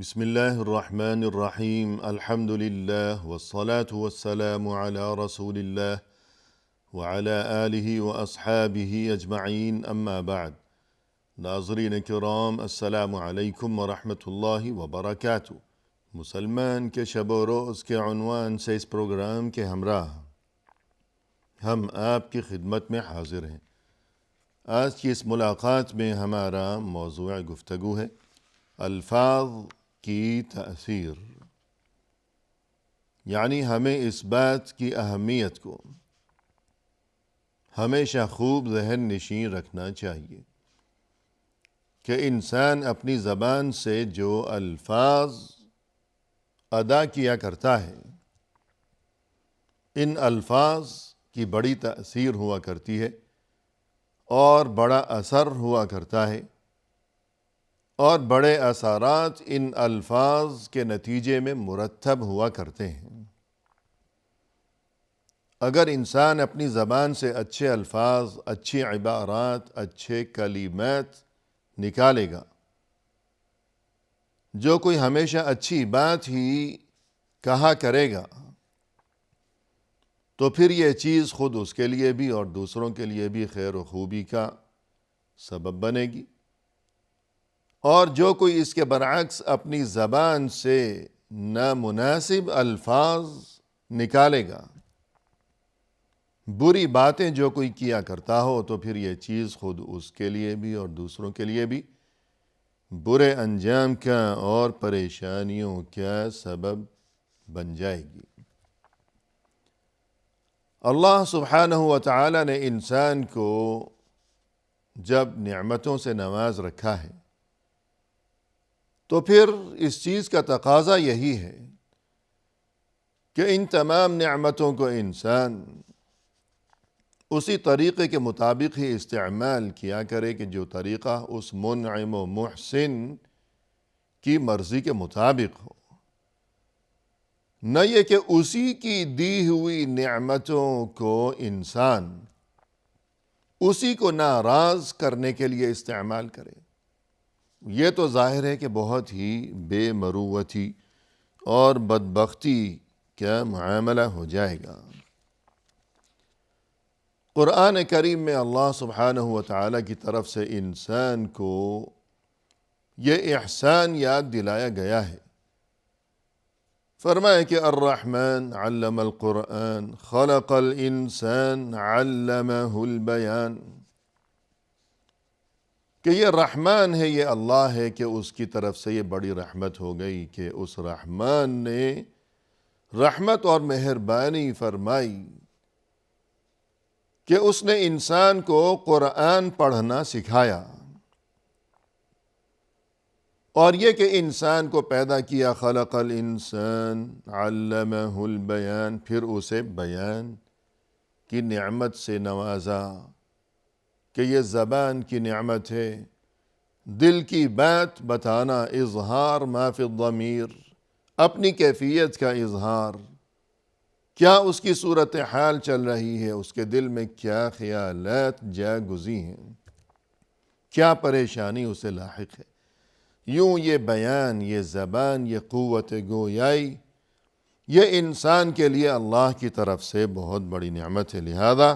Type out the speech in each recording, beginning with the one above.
بسم الله الرحمن الرحيم الحمد لله والصلاة والسلام على رسول الله وعلى آله وأصحابه أجمعين أما بعد ناظرین کرام السلام علیکم ورحمۃ اللہ وبرکاتہ۔ مسلمان کے شب و روز کے عنوان سے اس پروگرام کے ہمراہ ہم آپ کی خدمت میں حاضر ہیں۔ آج کی اس ملاقات میں ہمارا موضوع گفتگو ہے الفاظ کی تأثیر، یعنی ہمیں اس بات کی اہمیت کو ہمیشہ خوب ذہن نشین رکھنا چاہیے کہ انسان اپنی زبان سے جو الفاظ ادا کیا کرتا ہے ان الفاظ کی بڑی تأثیر ہوا کرتی ہے اور بڑا اثر ہوا کرتا ہے، اور بڑے اثرات ان الفاظ کے نتیجے میں مرتب ہوا کرتے ہیں۔ اگر انسان اپنی زبان سے اچھے الفاظ، اچھی عبارات، اچھے کلمات نکالے گا، جو کوئی ہمیشہ اچھی بات ہی کہا کرے گا، تو پھر یہ چیز خود اس کے لیے بھی اور دوسروں کے لیے بھی خیر و خوبی کا سبب بنے گی۔ اور جو کوئی اس کے برعکس اپنی زبان سے نامناسب الفاظ نکالے گا، بری باتیں جو کوئی کیا کرتا ہو، تو پھر یہ چیز خود اس کے لیے بھی اور دوسروں کے لیے بھی برے انجام کا اور پریشانیوں کا سبب بن جائے گی۔ اللہ سبحانہ و تعالی نے انسان کو جب نعمتوں سے نواز رکھا ہے تو پھر اس چیز کا تقاضا یہی ہے کہ ان تمام نعمتوں کو انسان اسی طریقے کے مطابق ہی استعمال کیا کرے کہ جو طریقہ اس منعم و محسن کی مرضی کے مطابق ہو، نہ یہ کہ اسی کی دی ہوئی نعمتوں کو انسان اسی کو ناراض کرنے کے لیے استعمال کرے۔ یہ تو ظاہر ہے کہ بہت ہی بے مروتی اور بدبختی کا معاملہ ہو جائے گا۔ قرآن کریم میں اللہ سبحانہ و تعالی کی طرف سے انسان کو یہ احسان یاد دلایا گیا ہے۔ فرمایا کہ الرحمن علم القرآن خلق الانسان علمہ البیان، کہ یہ رحمان ہے، یہ اللہ ہے کہ اس کی طرف سے یہ بڑی رحمت ہو گئی کہ اس رحمان نے رحمت اور مہربانی فرمائی کہ اس نے انسان کو قرآن پڑھنا سکھایا، اور یہ کہ انسان کو پیدا کیا خلق الانسان علمہ البیان، پھر اسے بیان کی نعمت سے نوازا کہ یہ زبان کی نعمت ہے، دل کی بات بتانا، اظہار ما فی الضمیر، اپنی کیفیت کا اظہار، کیا اس کی صورتحال چل رہی ہے، اس کے دل میں کیا خیالات جا گزی ہیں، کیا پریشانی اسے لاحق ہے۔ یوں یہ بیان، یہ زبان، یہ قوت گویائی، یہ انسان کے لیے اللہ کی طرف سے بہت بڑی نعمت ہے۔ لہذا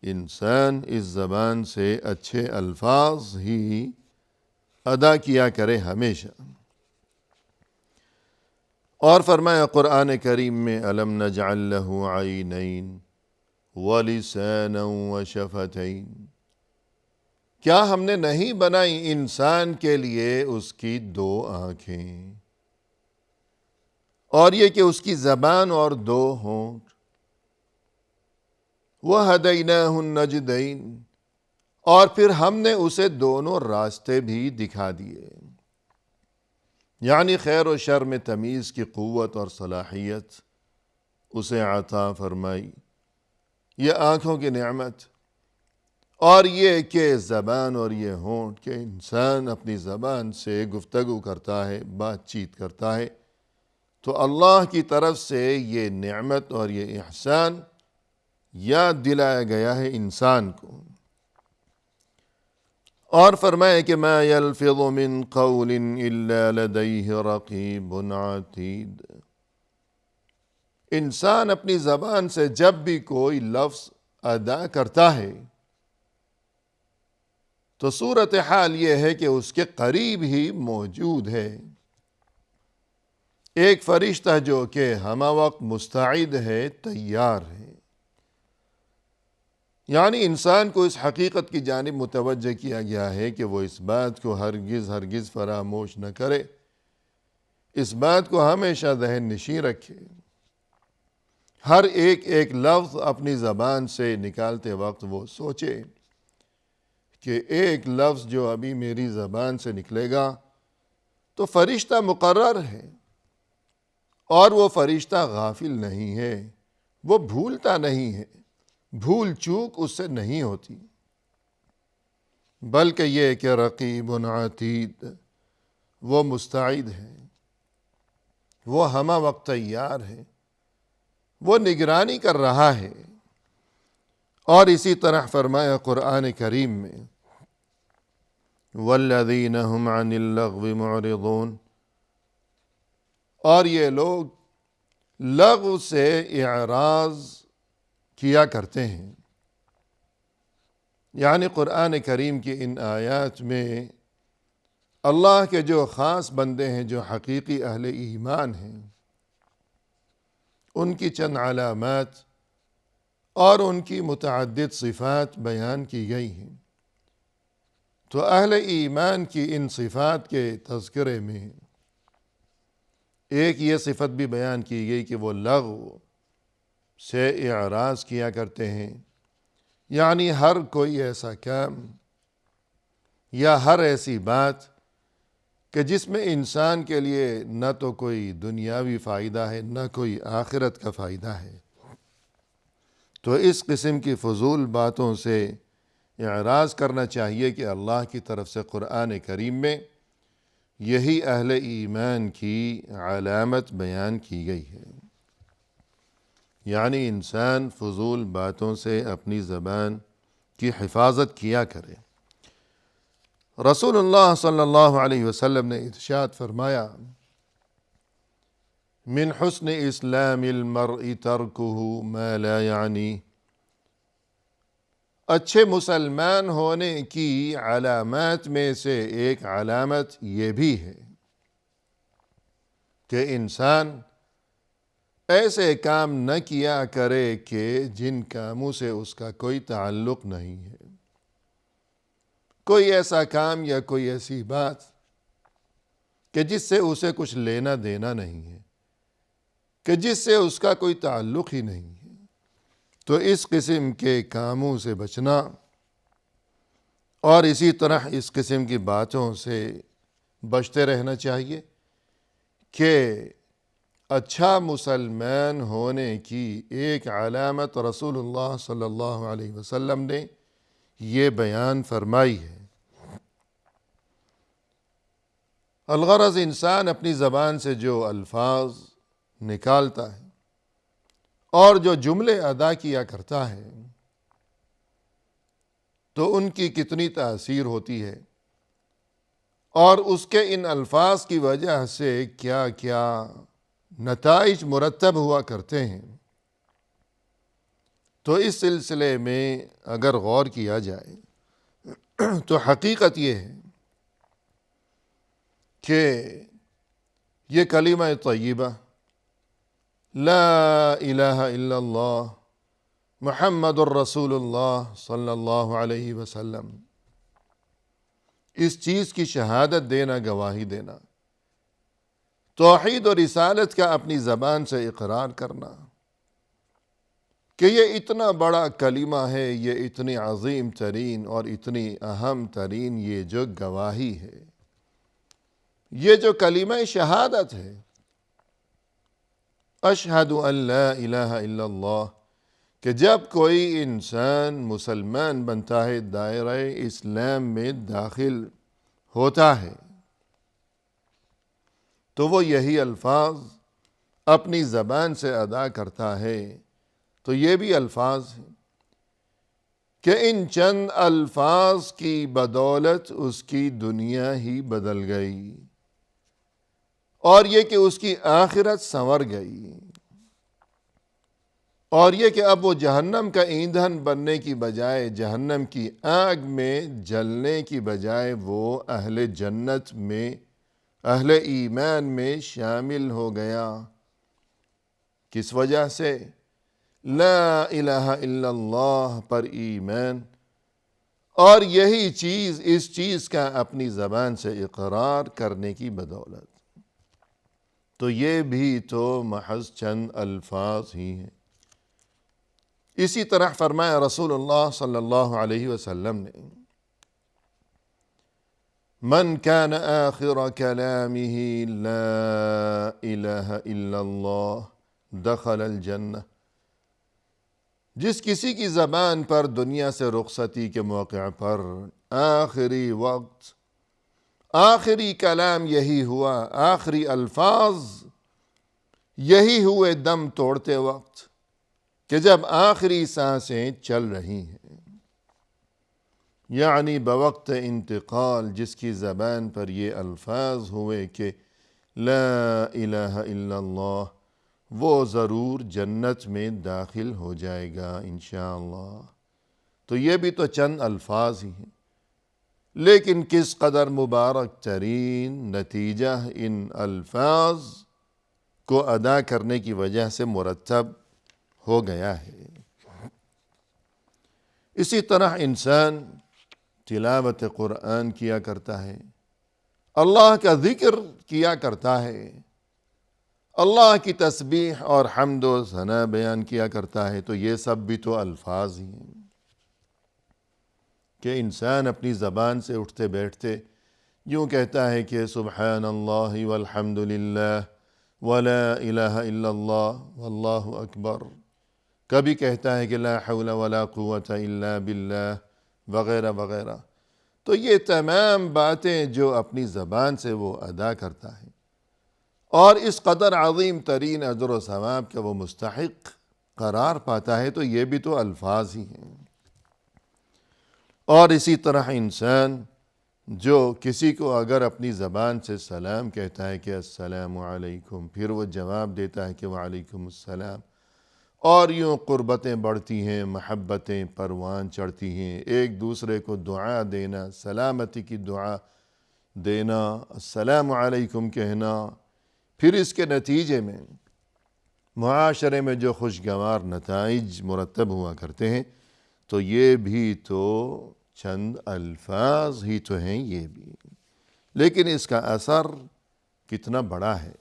انسان اس زبان سے اچھے الفاظ ہی ادا کیا کرے ہمیشہ۔ اور فرمایا قرآن کریم میں أَلَمْ نَجْعَلْ لَهُ عَيْنَيْنِ وَلِسَانًا وَشَفَتَيْنِ، کیا ہم نے نہیں بنائی انسان کے لیے اس کی دو آنکھیں، اور یہ کہ اس کی زبان اور دو ہونٹ، وَهَدَيْنَاهُ النَّجْدَيْنِ، اور پھر ہم نے اسے دونوں راستے بھی دکھا دیے، یعنی خیر و شر میں تمیز کی قوت اور صلاحیت اسے عطا فرمائی، یہ آنکھوں کی نعمت، اور یہ کہ زبان اور یہ ہونٹ کہ انسان اپنی زبان سے گفتگو کرتا ہے، بات چیت کرتا ہے، تو اللہ کی طرف سے یہ نعمت اور یہ احسان یاد دلایا گیا ہے انسان کو۔ اور فرمائے کہ ما یلفظ من قول الا لدیہ رقیب عتید، انسان اپنی زبان سے جب بھی کوئی لفظ ادا کرتا ہے تو صورتحال یہ ہے کہ اس کے قریب ہی موجود ہے ایک فرشتہ جو کہ ہمہ وقت مستعد ہے، تیار ہے۔ یعنی انسان کو اس حقیقت کی جانب متوجہ کیا گیا ہے کہ وہ اس بات کو ہرگز فراموش نہ کرے، اس بات کو ہمیشہ ذہن نشین رکھے، ہر ایک لفظ اپنی زبان سے نکالتے وقت وہ سوچے کہ ایک لفظ جو ابھی میری زبان سے نکلے گا تو فرشتہ مقرر ہے، اور وہ فرشتہ غافل نہیں ہے، وہ بھولتا نہیں ہے، بھول چوک اس سے نہیں ہوتی، بلکہ یہ کہ رقیب عتید، وہ مستعد ہے، وہ ہمہ وقت تیار ہے، وہ نگرانی کر رہا ہے۔ اور اسی طرح فرمایا قرآن کریم میں والذین هم عن اللغو معرضون، اور یہ لوگ لغو سے اعراض کیا کرتے ہیں۔ یعنی قرآن کریم کی ان آیات میں اللہ کے جو خاص بندے ہیں، جو حقیقی اہل ایمان ہیں، ان کی چند علامات اور ان کی متعدد صفات بیان کی گئی ہیں۔ تو اہل ایمان کی ان صفات کے تذکرے میں ایک یہ صفت بھی بیان کی گئی کہ وہ لغو سے اعراض کیا کرتے ہیں، یعنی ہر کوئی ایسا کام یا ہر ایسی بات کہ جس میں انسان کے لیے نہ تو کوئی دنیاوی فائدہ ہے، نہ کوئی آخرت کا فائدہ ہے، تو اس قسم کی فضول باتوں سے اعراض کرنا چاہیے کہ اللہ کی طرف سے قرآن کریم میں یہی اہل ایمان کی علامت بیان کی گئی ہے۔ یعنی انسان فضول باتوں سے اپنی زبان کی حفاظت کیا کرے۔ رسول اللہ صلی اللہ علیہ وسلم نے ارشاد فرمایا من حسن اسلام المرء ترکہ ما لا یعنی، اچھے مسلمان ہونے کی علامات میں سے ایک علامت یہ بھی ہے کہ انسان ایسے کام نہ کیا کرے کہ جن کاموں سے اس کا کوئی تعلق نہیں ہے، کوئی ایسا کام یا کوئی ایسی بات کہ جس سے اسے کچھ لینا دینا نہیں ہے، کہ جس سے اس کا کوئی تعلق ہی نہیں ہے، تو اس قسم کے کاموں سے بچنا اور اسی طرح اس قسم کی باتوں سے بچتے رہنا چاہیے کہ اچھا مسلمان ہونے کی ایک علامت رسول اللہ صلی اللہ علیہ وسلم نے یہ بیان فرمائی ہے۔ الغرض انسان اپنی زبان سے جو الفاظ نکالتا ہے اور جو جملے ادا کیا کرتا ہے تو ان کی کتنی تاثیر ہوتی ہے، اور اس کے ان الفاظ کی وجہ سے کیا کیا نتائج مرتب ہوا کرتے ہیں، تو اس سلسلے میں اگر غور کیا جائے تو حقیقت یہ ہے کہ یہ کلمہ طیبہ لا الہ الا اللہ محمد الرسول اللہ صلی اللہ علیہ وسلم، اس چیز کی شہادت دینا، گواہی دینا، توحید و رسالت کا اپنی زبان سے اقرار کرنا کہ یہ اتنا بڑا کلمہ ہے، یہ اتنی عظیم ترین اور اتنی اہم ترین یہ جو گواہی ہے، یہ جو کلمہ شہادت ہے، اشہد ان لا الہ الا اللہ، کہ جب کوئی انسان مسلمان بنتا ہے، دائرہ اسلام میں داخل ہوتا ہے، تو وہ یہی الفاظ اپنی زبان سے ادا کرتا ہے۔ تو یہ بھی الفاظ ہیں کہ ان چند الفاظ کی بدولت اس کی دنیا ہی بدل گئی، اور یہ کہ اس کی آخرت سنور گئی، اور یہ کہ اب وہ جہنم کا ایندھن بننے کی بجائے، جہنم کی آگ میں جلنے کی بجائے، وہ اہل جنت میں، اہل ایمان میں شامل ہو گیا۔ کس وجہ سے؟ لا الہ الا اللہ پر ایمان، اور یہی چیز، اس چیز کا اپنی زبان سے اقرار کرنے کی بدولت۔ تو یہ بھی تو محض چند الفاظ ہی ہیں۔ اسی طرح فرمایا رسول اللہ صلی اللہ علیہ وسلم نے، من كان آخر كلامه لا الہ الا اللہ دخل الجنہ، جس کسی کی زبان پر دنیا سے رخصتی کے موقع پر آخری وقت، آخری کلام یہی ہوا، آخری الفاظ یہی ہوئے دم توڑتے وقت، کہ جب آخری سانسیں چل رہی ہیں، یعنی بوقت انتقال جس کی زبان پر یہ الفاظ ہوئے کہ لا الہ الا اللہ، وہ ضرور جنت میں داخل ہو جائے گا انشاءاللہ۔ تو یہ بھی تو چند الفاظ ہی ہیں، لیکن کس قدر مبارک ترین نتیجہ ان الفاظ کو ادا کرنے کی وجہ سے مرتب ہو گیا ہے۔ اسی طرح انسان تلاوت قرآن کیا کرتا ہے، اللہ کا ذکر کیا کرتا ہے، اللہ کی تسبیح اور حمد و ثنا بیان کیا کرتا ہے، تو یہ سب بھی تو الفاظ ہی ہیں کہ انسان اپنی زبان سے اٹھتے بیٹھتے یوں کہتا ہے کہ سبحان اللہ والحمد للہ ولا الہ الا اللہ واللہ اکبر، کبھی کہتا ہے کہ لا حول ولا قوة الا باللہ وغیرہ وغیرہ۔ تو یہ تمام باتیں جو اپنی زبان سے وہ ادا کرتا ہے، اور اس قدر عظیم ترین اجر و ثواب کا وہ مستحق قرار پاتا ہے، تو یہ بھی تو الفاظ ہی ہیں۔ اور اسی طرح انسان جو کسی کو اگر اپنی زبان سے سلام کہتا ہے کہ السلام علیکم، پھر وہ جواب دیتا ہے کہ وعلیکم السلام، اور یوں قربتیں بڑھتی ہیں، محبتیں پروان چڑھتی ہیں، ایک دوسرے کو دعا دینا، سلامتی کی دعا دینا، السلام علیکم کہنا، پھر اس کے نتیجے میں معاشرے میں جو خوشگوار نتائج مرتب ہوا کرتے ہیں، تو یہ بھی تو چند الفاظ ہی تو ہیں یہ بھی، لیکن اس کا اثر کتنا بڑا ہے۔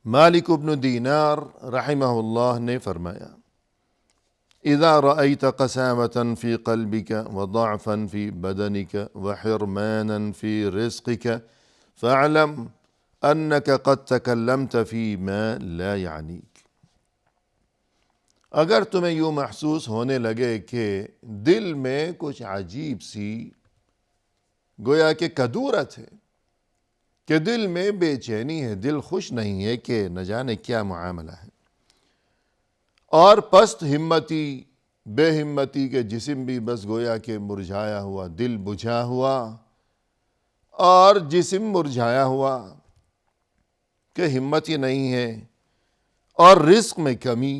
مالک بن دینار رحمہ اللہ نے فرمایا، اذا رأيت قسامة في قلبك وضعفا في بدنك وحرمانا في رزقك فاعلم أنك قد تكلمت فيما لا يعنيك۔ اگر تمہیں یوں محسوس ہونے لگے کہ دل میں کچھ عجیب سی گویا کہ کدورت ہے، کہ دل میں بے چینی ہے، دل خوش نہیں ہے کہ نہ جانے کیا معاملہ ہے، اور پست ہمتی، بے ہمتی کے جسم بھی بس گویا کہ مرجھایا ہوا، دل بجھا ہوا اور جسم مرجھایا ہوا کہ ہمت ہی نہیں ہے، اور رزق میں کمی،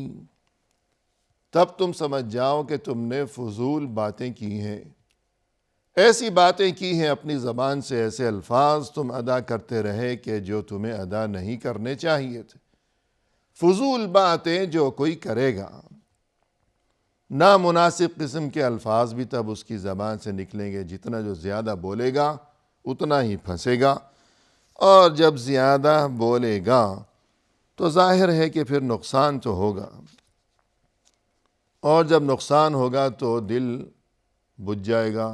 تب تم سمجھ جاؤ کہ تم نے فضول باتیں کی ہیں، ایسی باتیں کی ہیں اپنی زبان سے، ایسے الفاظ تم ادا کرتے رہے کہ جو تمہیں ادا نہیں کرنے چاہیے تھے، فضول باتیں جو کوئی کرے گا، نامناسب قسم کے الفاظ بھی تب اس کی زبان سے نکلیں گے، جتنا جو زیادہ بولے گا اتنا ہی پھنسے گا، اور جب زیادہ بولے گا تو ظاہر ہے کہ پھر نقصان تو ہوگا، اور جب نقصان ہوگا تو دل بجھ جائے گا،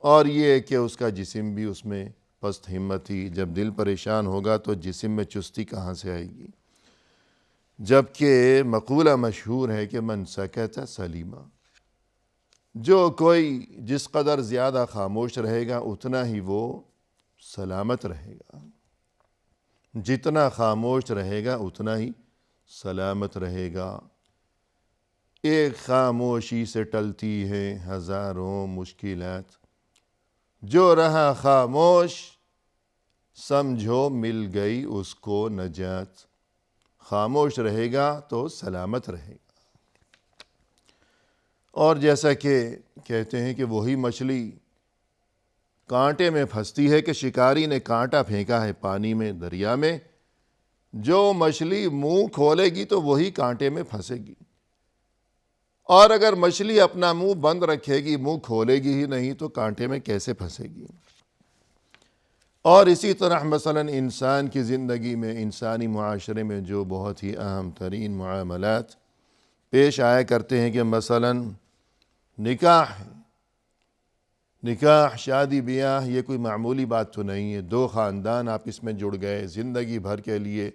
اور یہ کہ اس کا جسم بھی اس میں پست ہمتی، جب دل پریشان ہوگا تو جسم میں چستی کہاں سے آئے گی؟ جبکہ مقولہ مشہور ہے کہ من سکت سلیما، جو کوئی جس قدر زیادہ خاموش رہے گا اتنا ہی وہ سلامت رہے گا، جتنا خاموش رہے گا اتنا ہی سلامت رہے گا۔ ایک خاموشی سے ٹلتی ہے ہزاروں مشکلات، جو رہا خاموش سمجھو مل گئی اس کو نجات۔ خاموش رہے گا تو سلامت رہے گا۔ اور جیسا کہ کہتے ہیں کہ وہی مچھلی کانٹے میں پھنستی ہے کہ شکاری نے کانٹا پھینکا ہے پانی میں، دریا میں، جو مچھلی منہ کھولے گی تو وہی کانٹے میں پھنسے گی، اور اگر مچھلی اپنا منہ بند رکھے گی، منہ کھولے گی ہی نہیں، تو کانٹے میں کیسے پھنسے گی؟ اور اسی طرح مثلا انسان کی زندگی میں، انسانی معاشرے میں جو بہت ہی اہم ترین معاملات پیش آیا کرتے ہیں کہ مثلا نکاح ہے۔ نکاح، شادی بیاہ، یہ کوئی معمولی بات تو نہیں ہے۔ دو خاندان آپس میں جڑ گئے، زندگی بھر کے لیے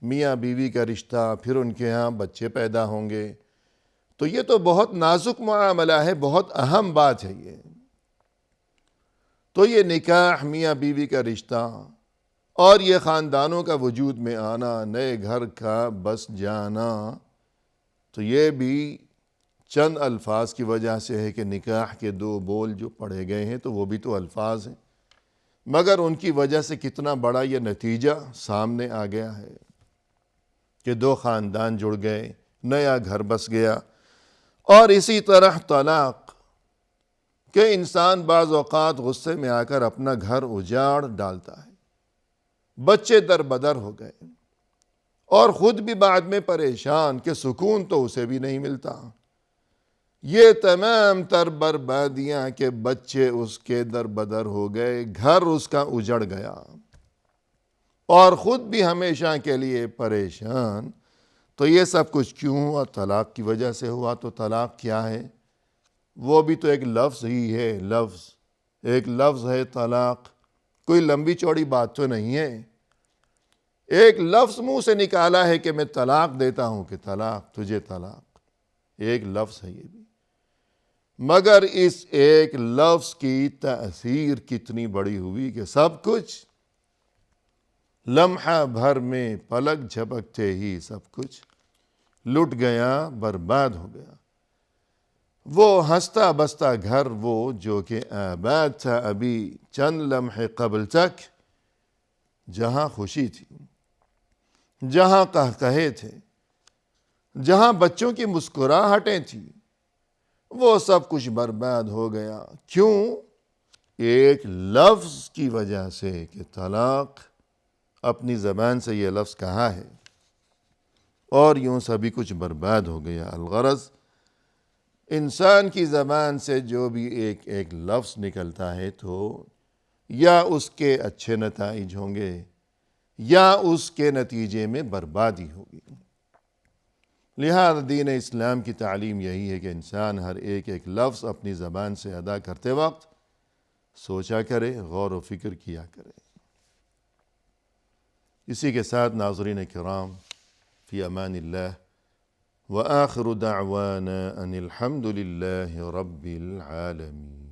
میاں بیوی کا رشتہ، پھر ان کے ہاں بچے پیدا ہوں گے، تو یہ تو بہت نازک معاملہ ہے، بہت اہم بات ہے یہ۔ تو یہ نکاح، میاں بیوی کا رشتہ، اور یہ خاندانوں کا وجود میں آنا، نئے گھر کا بس جانا، تو یہ بھی چند الفاظ کی وجہ سے ہے کہ نکاح کے دو بول جو پڑھے گئے ہیں تو وہ بھی تو الفاظ ہیں، مگر ان کی وجہ سے کتنا بڑا یہ نتیجہ سامنے آ گیا ہے کہ دو خاندان جڑ گئے، نیا گھر بس گیا۔ اور اسی طرح طلاق، کہ انسان بعض اوقات غصے میں آ کر اپنا گھر اجاڑ ڈالتا ہے، بچے در بدر ہو گئے، اور خود بھی بعد میں پریشان کہ سکون تو اسے بھی نہیں ملتا۔ یہ تمام تر بربادیاں کہ بچے اس کے در بدر ہو گئے، گھر اس کا اجڑ گیا، اور خود بھی ہمیشہ کے لیے پریشان، تو یہ سب کچھ کیوں ہوا؟ طلاق کی وجہ سے ہوا۔ تو طلاق کیا ہے؟ وہ بھی تو ایک لفظ ہی ہے، ایک لفظ ہے طلاق، کوئی لمبی چوڑی بات تو نہیں ہے۔ ایک لفظ منہ سے نکالا ہے کہ میں طلاق دیتا ہوں، کہ طلاق، تجھے طلاق، ایک لفظ ہے یہ بھی، مگر اس ایک لفظ کی تاثیر کتنی بڑی ہوئی کہ سب کچھ لمحہ بھر میں، پلک جھپکتے ہی سب کچھ لٹ گیا، برباد ہو گیا۔ وہ ہنستا بستا گھر، وہ جو کہ آباد تھا ابھی چند لمحے قبل تک، جہاں خوشی تھی، جہاں قہقہے تھے، جہاں بچوں کی مسکراہٹیں تھیں، وہ سب کچھ برباد ہو گیا۔ کیوں؟ ایک لفظ کی وجہ سے کہ طلاق، اپنی زبان سے یہ لفظ کہا ہے، اور یوں سبھی کچھ برباد ہو گیا۔ الغرض انسان کی زبان سے جو بھی ایک لفظ نکلتا ہے تو یا اس کے اچھے نتائج ہوں گے یا اس کے نتیجے میں بربادی ہوگی۔ لہذا دین اسلام کی تعلیم یہی ہے کہ انسان ہر ایک لفظ اپنی زبان سے ادا کرتے وقت سوچا کرے، غور و فکر کیا کرے۔ اسی کے ساتھ ناظرین کرام، فی امان اللہ، وآخر دعوانا ان الحمد للہ رب العالمین۔